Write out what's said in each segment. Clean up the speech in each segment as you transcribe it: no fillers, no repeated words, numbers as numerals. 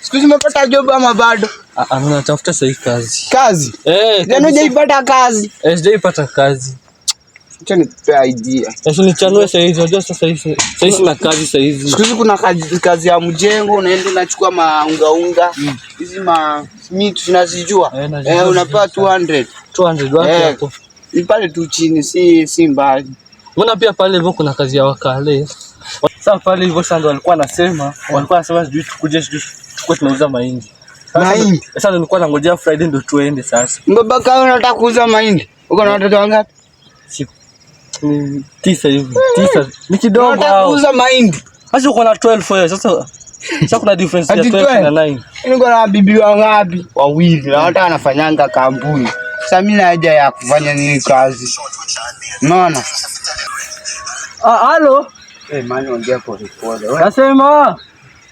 Siku hizi umepata job ama bado? Natafuta sasa kazi. Kazi? Nani hujaipata kazi? Sijaipata kazi. Acha nikupe idea. Sasa nichanue sasa hizo. Unajua sasa hizi na kazi sasa hizi. Siku hizi kuna kazi ya mjengo, unaenda unachukua maunga. Hizi meat tunazijua. Unapewa 200. 200 wapi hapo? Ni pale tu chini, si mbali. Mbona pia pale hivyo kuna kazi ya wakale. Sasa pale hivyo sasa ndio walikuwa wanasema sijui tukuje tukue tunauza mahindi. Mahindi. Sasa nilikuwa nangojea Friday ndio tuende sasa. Mbaba kama unataka kuuza mahindi. Uko na watoto wangapi? 9 hivi. 9. Ni kidogo. Unataka kuuza mahindi. Sasa uko na 12 wewe. Sasa kuna difference ya 12 na 9. Niko na bibi wangapi? Wawili. Na wote wanafanyanga kampuni. Sasa mimi na haja ya kufanya nini kazi? Unaona? Halo. Mani ongea pole. Nasema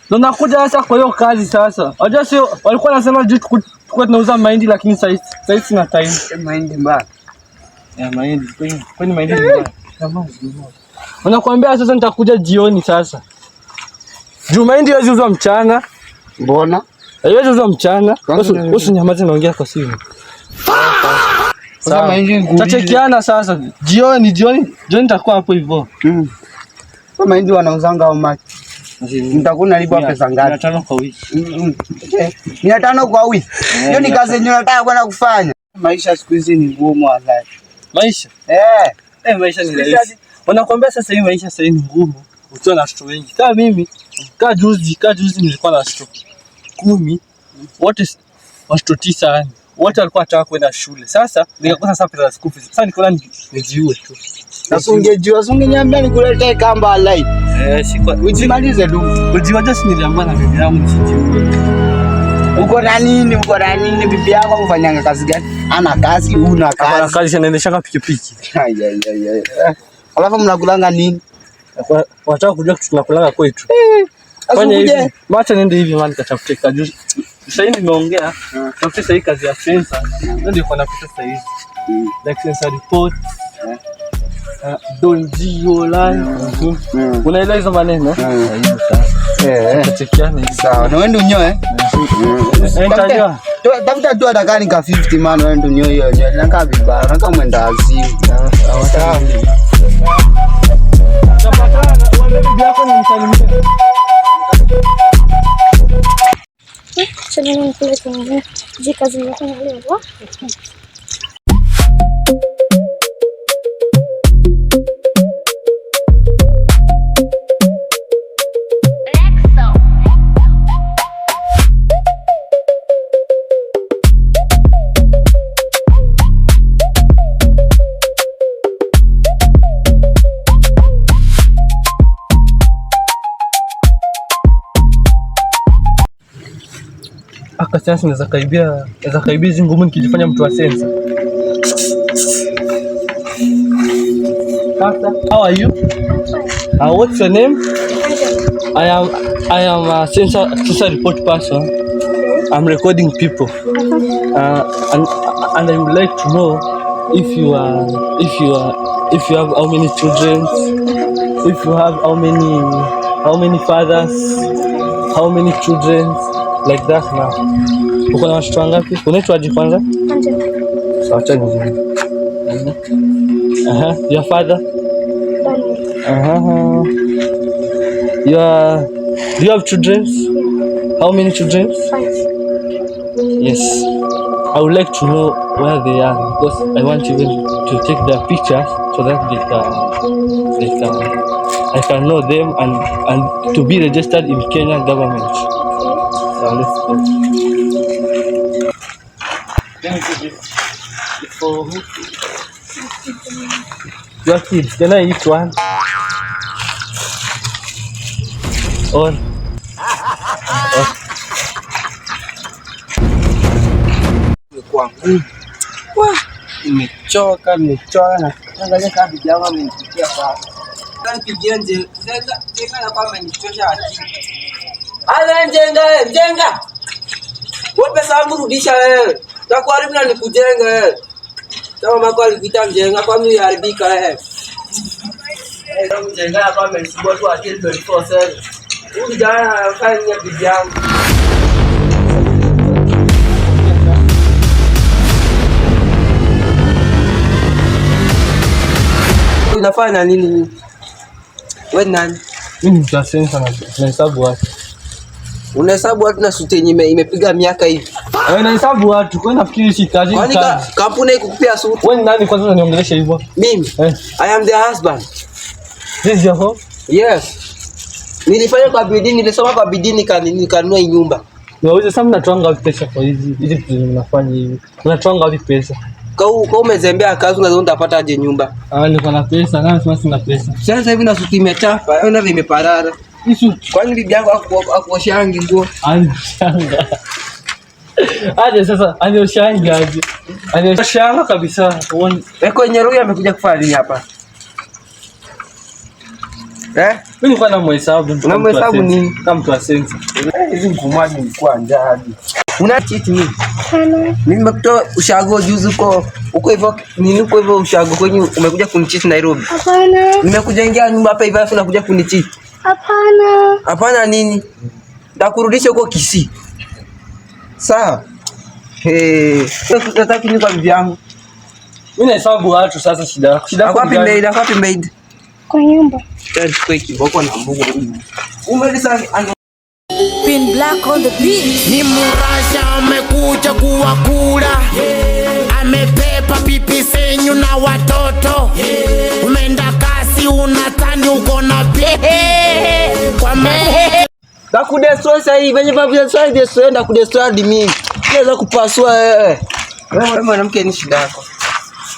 tunakuja sasa kwa hiyo kazi sasa. Unajua sio walikuwa wanasema juu tukue tunauza mahindi lakini sasa sina time. Mahindi mbaya. Mahindi. Kwani mahindi mbaya? Unakuambia sasa nitakuja jioni sasa. Juu mahindi haiwezi uzwa mchana. Mbona? Haiwezi uzwa mchana. Usinyamaze naongea kwa simu. Sasa mahindi tutachekiana sasa. Jioni nitakuwa hapo hivyo. Kwa mahindi wanauzanga au maji? Mtakuwa nalipa pesa ngapi? 500 kwa wiki. 500 kwa wiki. Hiyo ni kazi yenyewe nataka kwenda kufanya. Maisha siku hizi ni ngumu wallahi. Maisha? Maisha ni rahisi. Wanakuambia sasa hivi maisha sasa ni ngumu. Ukiwa na watoto wengi. Kama mimi, juzi nilikuwa na watoto 10. Wote watoto 9. Wote walikuwa wanataka kwenda shule. Sasa nikakosa sasa pesa za school fees. Sasa nikaona nijiue tu. Sasa ungeniambia nikuletee kamba wallahi. Ujimalize tu. Ujiwa just niliambiwa na bibi yangu nisijiue. Uko na nini bibi yako kufanyanga kazi gani? Ana kazi, una kazi. Ana kazi anaendesha pikipiki. Alafu mnakulanga nini? Wataka kujua kitu tunakulanga kwetu. Fanya hivi. Acha niende hivi mali katafute kazi. Sasa hivi nimeongea. Tafute sasa kazi ya sensor. Ndio kwa napita sasa hivi. Like sensor report. Donjio line. Unaelewa hizo maneno? Hiyo sasa. Tutachekiana sawa. Na wewe unyoe? Tafuta tu hata kani ka 50 man wewe ndio unyoe hiyo. Naka vibaya, naka mwenda azimu. Sawa. Tapatana wale bibi yako nimsalimie. Chana nikule kwa jika zimefanya leo. Sasa naweza kaibia hizi ngumu nikijifanya mtu wa sensa. How are you? What's your name? I am a sensor report person. I'm recording people. And I would like to know if you have how many children, if you have how many fathers, how many children. Like that now. Uko na watoto wangapi? Unaitwaje kwanza? Angela. Sawa, acha nizungumze. Your father? Daniel. Do you have children? Yeah. How many children? 5. Yes. I would like to know where they are because I want you to take their pictures so that I can know them and to be registered in Kenya government. So let's go. Let me do this. For who? Your kids, can I eat one? Or nimechoka na angalia kama bibi yangu amenipikia sana. Nipigie Njenga na kwamba amenichosha akili. Ala Njenga. Wewe pesa yangu rudisha wewe. Takuharibu na nikujenga wewe. Kama mako alikuita Njenga kwa mimi haribika wewe. Mjenga hapa amesibua tu akili 24/7. Huyu kijana anafanya bibi yangu. Unafanya nini? Wewe nani? Mimi ni sensa na tunahesabu watu. Unahesabu watu na suti yenye imepiga miaka hivi. Wewe unahesabu watu, kwa nafikiri si kazi. Kwani kampuni ikukupea suti? Wewe nani kwanza unaniongelesha hivyo? Mimi. I am the husband. This is your home? Yes. Nilifanya kwa bidii, nilisoma kwa bidii nikanunua hii nyumba. Unauliza sasa mnatoanga wapi pesa kwa hizi vitu mnafanya hivi? Mnatoanga wapi pesa? Kwa umezembea kazi unaweza utapata aje nyumba? Niko na pesa, na sema sina pesa. Sasa hivi na suti imechapa, ona vile imeparara. Hisu, kwani bibi yangu akuoshangi nguo? Anishanga. Aje sasa, anioshangi aje. Anioshangi kabisa. Eko Nyeruya amekuja kufanya nini hapa? Mimi nilikuwa na mhesabu. Na mhesabu nini? Kama mtu wa sensa. Hizi mkumaji mlikuwa njaa hadi. Una cheat mimi? Mimi nimekutoa ushago juzi uko hivyo nini uko hivyo ushago kwenye umekuja kunicheat Nairobi? Hapana. Nimekuja ingia nyumba hapa hivi afu nakuja kunicheat. Hapana. Hapana nini? Nitakurudisha huko Kisii. Sawa? Nataka kuni kwa bibi yangu. Mimi nahesabu watu sasa shida. Shida kwa wapi maid? Wapi maid? Kwa nyumba. Kwa kiboko na mbugo huyu. Umelisa Pin Black on the beat. Ni murasha amekuja kuwakula, amepepa pipi senyu na watoto, umeenda kasi unatani uko na kwa mehe dakudestroy sasa hivi venye babu ya sasa destroy na kudestroy mimi. Naweza kupasua wewe. Wewe mwanamke ni shida yako.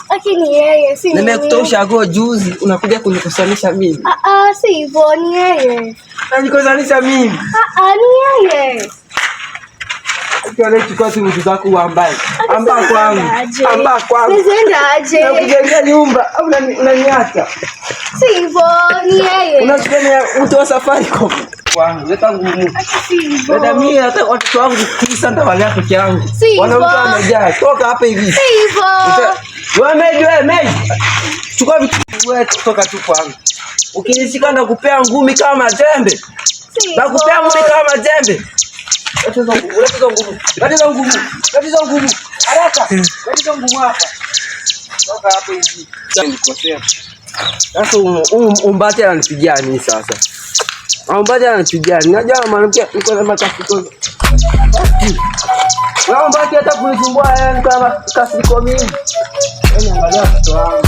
Lakini yeye si mimi. Nimekutoa ushago juzi unakuja kunikosanisha mimi. Si hivyo ni yeye. Unanikosanisha mimi. Ni yeye. Ukiona chukua tu vitu zako uambaye. Amba kwangu. Amba kwangu. Nenda aje. Nakujengea nyumba au unaniacha? Si hivyo ni yeye. Unasikia mtu wa safari kwangu. Leta ngumu. Dada mimi hata watoto wangu 9 ndawalea peke yangu. Wanamke wamejaa. Toka hapa hivi. Si hivyo. Wewe meji. Chukua vitu wewe kutoka tu kwangu. Ukinishika na kupea ngumi kama jembe. Na kupea ngumi kama jembe. Leta ngumu. Haraka. Leta ngumu hapa. Toka hapa hivi. Nikosea. Sasa umbate ananipigia nini sasa? Umbate ananipigia. Najua mwanamke niko na makasiko. Umbate hata kunisumbua niko na makasiko mingi. Angalia mtoto wangu.